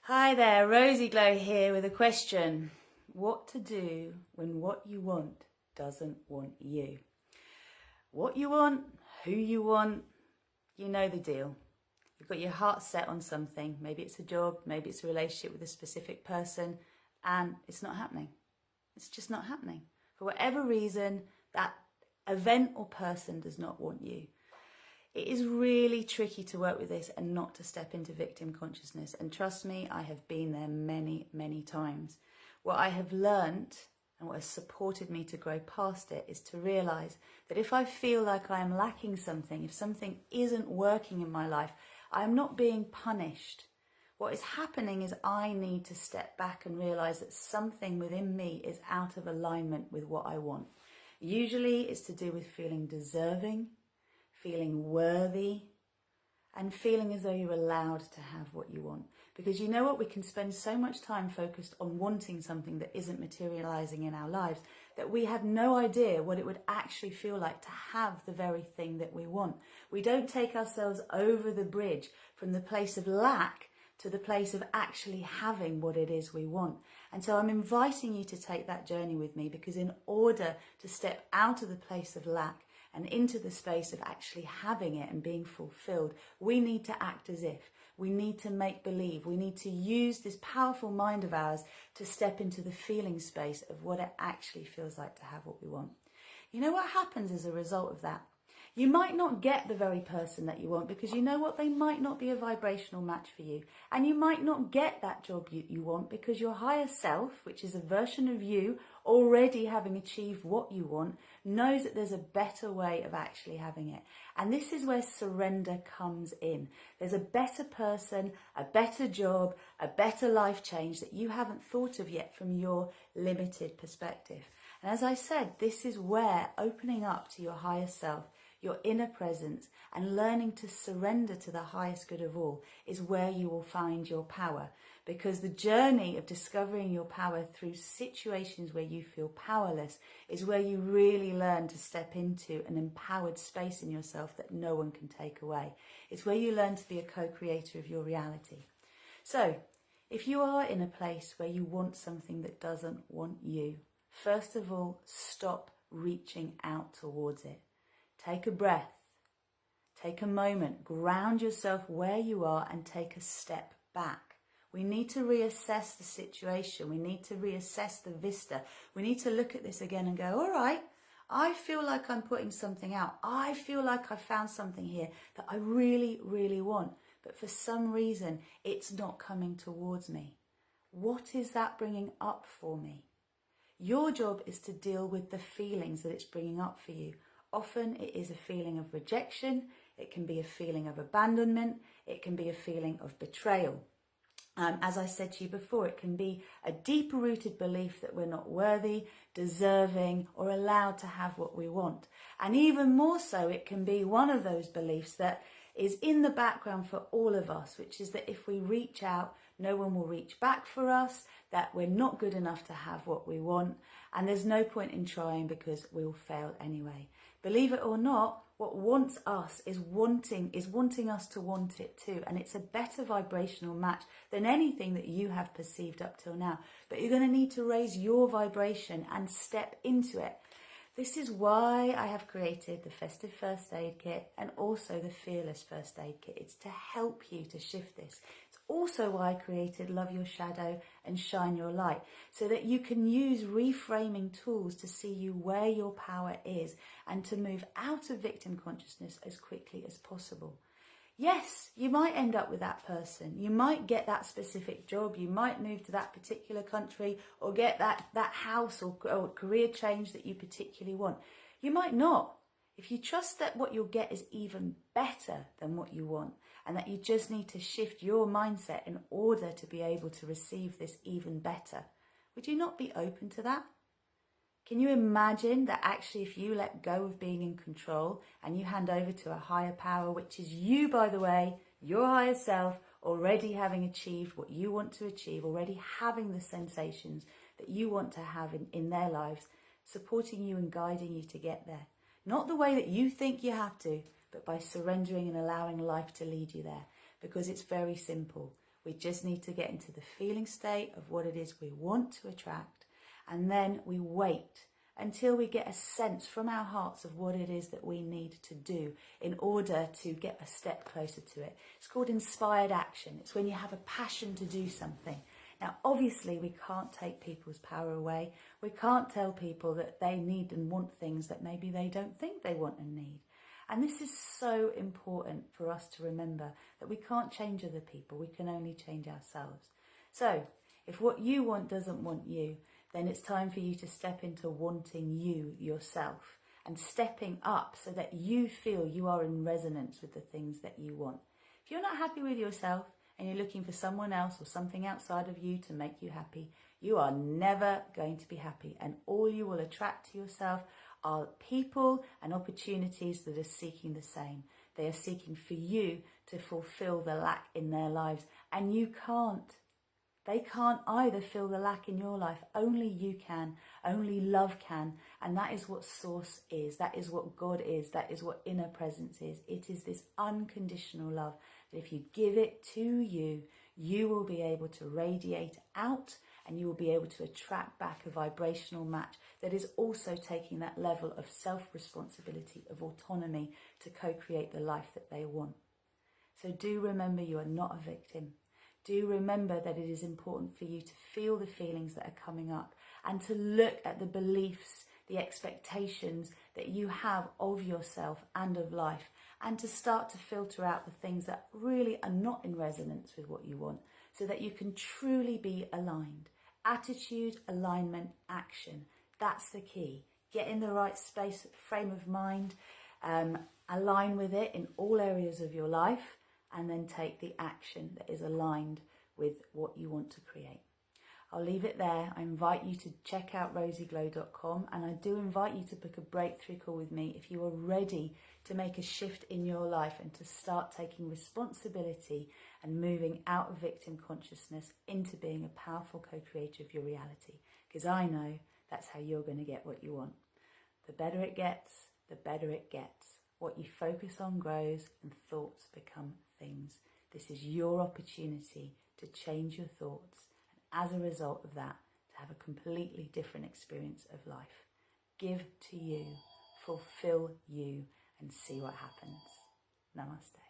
Hi there, RozyGlow here with a question. What to do when what you want doesn't want you? What you want, who you want, you know the deal. You've got your heart set on something. Maybe it's a job, maybe it's a relationship with a specific person, and it's not happening. It's just not happening. For whatever reason, that event or person does not want you. It is really tricky to work with this and not to step into victim consciousness. And trust me, I have been there many, many times. What I have learnt and what has supported me to grow past it is to realise that if I feel like I am lacking something, if something isn't working in my life, I am not being punished. What is happening is I need to step back and realise that something within me is out of alignment with what I want. Usually it's to do with feeling deserving, feeling worthy, and feeling as though you're allowed to have what you want. Because you know what? We can spend so much time focused on wanting something that isn't materializing in our lives that we have no idea what it would actually feel like to have the very thing that we want. We don't take ourselves over the bridge from the place of lack to the place of actually having what it is we want. And so I'm inviting you to take that journey with me, because in order to step out of the place of lack and into the space of actually having it and being fulfilled, we need to act as if. We need to make believe. We need to use this powerful mind of ours to step into the feeling space of what it actually feels like to have what we want. You know what happens as a result of that? You might not get the very person that you want, because you know what? They might not be a vibrational match for you. And you might not get that job you want because your higher self, which is a version of you already having achieved what you want, knows that there's a better way of actually having it. And this is where surrender comes in. There's a better person, a better job, a better life change that you haven't thought of yet from your limited perspective. And as I said, this is where opening up to your higher self, your inner presence, and learning to surrender to the highest good of all is where you will find your power. Because the journey of discovering your power through situations where you feel powerless is where you really learn to step into an empowered space in yourself that no one can take away. It's where you learn to be a co-creator of your reality. So, if you are in a place where you want something that doesn't want you, first of all, stop reaching out towards it. Take a breath, take a moment, ground yourself where you are and take a step back. We need to reassess the situation. We need to reassess the vista. We need to look at this again and go, all right, I feel like I'm putting something out. I feel like I found something here that I really, really want. But for some reason, it's not coming towards me. What is that bringing up for me? Your job is to deal with the feelings that it's bringing up for you. Often it is a feeling of rejection, it can be a feeling of abandonment, it can be a feeling of betrayal. As I said to you before, it can be a deeper rooted belief that we're not worthy, deserving, or allowed to have what we want. And even more so, it can be one of those beliefs that is in the background for all of us, which is that if we reach out, no one will reach back for us, that we're not good enough to have what we want, and there's no point in trying because we'll fail anyway. Believe it or not, what wants us is wanting us to want it too, and it's a better vibrational match than anything that you have perceived up till now. But you're going to need to raise your vibration and step into it. This is why I have created the Festive First Aid Kit and also the Fearless First Aid Kit. It's to help you to shift this. It's also why I created Love Your Shadow and Shine Your Light, so that you can use reframing tools to see you where your power is and to move out of victim consciousness as quickly as possible. Yes, you might end up with that person. You might get that specific job. You might move to that particular country or get that house or career change that you particularly want. You might not. If you trust that what you'll get is even better than what you want, and that you just need to shift your mindset in order to be able to receive this even better, would you not be open to that? Can you imagine that actually if you let go of being in control and you hand over to a higher power, which is you, by the way, your higher self, already having achieved what you want to achieve, already having the sensations that you want to have in their lives, supporting you and guiding you to get there? Not the way that you think you have to, but by surrendering and allowing life to lead you there. Because it's very simple. We just need to get into the feeling state of what it is we want to attract, and then we wait until we get a sense from our hearts of what it is that we need to do in order to get a step closer to it. It's called inspired action. It's when you have a passion to do something. Now, obviously, we can't take people's power away. We can't tell people that they need and want things that maybe they don't think they want and need. And this is so important for us to remember, that we can't change other people. We can only change ourselves. So if what you want doesn't want you, then it's time for you to step into wanting you yourself and stepping up so that you feel you are in resonance with the things that you want. If you're not happy with yourself and you're looking for someone else or something outside of you to make you happy, you are never going to be happy. And all you will attract to yourself are people and opportunities that are seeking the same. They are seeking for you to fulfill the lack in their lives, and you can't. They can't either fill the lack in your life. Only you can. Only love can. And that is what source is. That is what God is. That is what inner presence is. It is this unconditional love that if you give it to you, you will be able to radiate out, and you will be able to attract back a vibrational match that is also taking that level of self-responsibility, of autonomy to co-create the life that they want. So do remember, you are not a victim. Do remember that it is important for you to feel the feelings that are coming up and to look at the beliefs, the expectations that you have of yourself and of life, and to start to filter out the things that really are not in resonance with what you want, so that you can truly be aligned. Attitude, alignment, action. That's the key. Get in the right space, frame of mind, align with it in all areas of your life, and then take the action that is aligned with what you want to create. I'll leave it there. I invite you to check out RozyGlow.com, and I do invite you to book a breakthrough call with me if you are ready to make a shift in your life and to start taking responsibility and moving out of victim consciousness into being a powerful co-creator of your reality. Because I know that's how you're going to get what you want. The better it gets, the better it gets. What you focus on grows, and thoughts become things. This is your opportunity to change your thoughts, and as a result of that, to have a completely different experience of life. Give to you, fulfill you, and see what happens. Namaste.